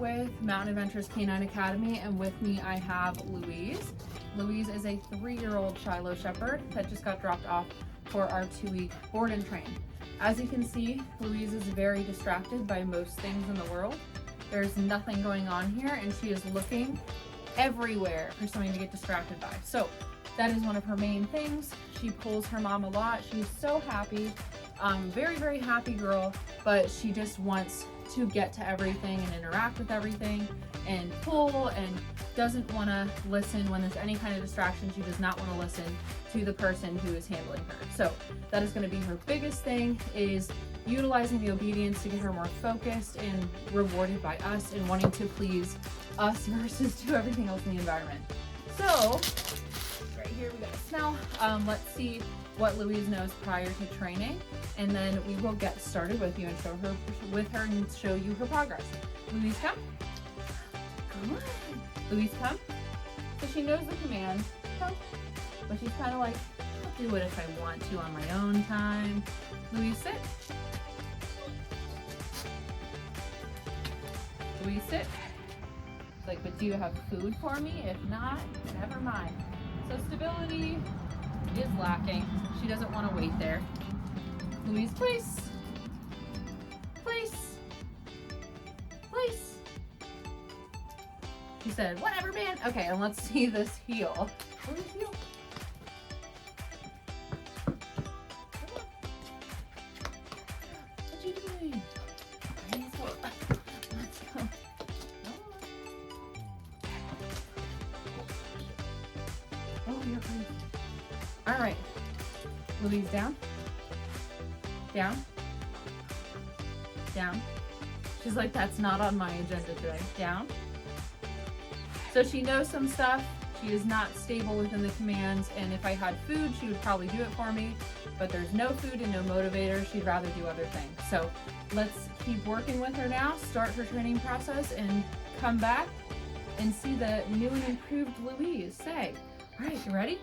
with Mountain Adventures Canine Academy, and with me I have Louise. Louise is a 3-year-old Shiloh Shepherd that just got dropped off for our 2-week board and train. As you can see, Louise is very distracted by most things in the world. There's nothing going on here, and she is looking everywhere for something to get distracted by. So that is one of her main things. She pulls her mom a lot. She's so happy, very, very happy girl, but she just wants to get to everything and interact with everything and pull, and doesn't want to listen when there's any kind of distraction. She does not want to listen to the person who is handling her. So that is going to be her biggest thing, is utilizing the obedience to get her more focused and rewarded by us and wanting to please us versus do everything else in the environment. So right here we got a smell. Let's see what Louise knows prior to training, and then we will get started with you and show her and show you her progress. Louise, come. Come on. Louise, come. So she knows the command, come, but she's kind of like, I'll do it if I want to on my own time. Louise, sit. Louise, sit. It's like, but do you have food for me? If not, never mind. So stability is lacking. She doesn't want to wait there. Louise, place. Place. Place. She said, whatever, man. Okay, and let's see this heel. Where's this heel? What you doing? Let's go. Let's go. Oh, you're crazy. All right. Louise, down. Down. Down. She's like, that's not on my agenda today. Down. So she knows some stuff. She is not stable within the commands, and if I had food, she would probably do it for me, but there's no food and no motivator. She'd rather do other things. So let's keep working with her now, start her training process, and come back and see the new and improved Louise. Say, all right, you ready?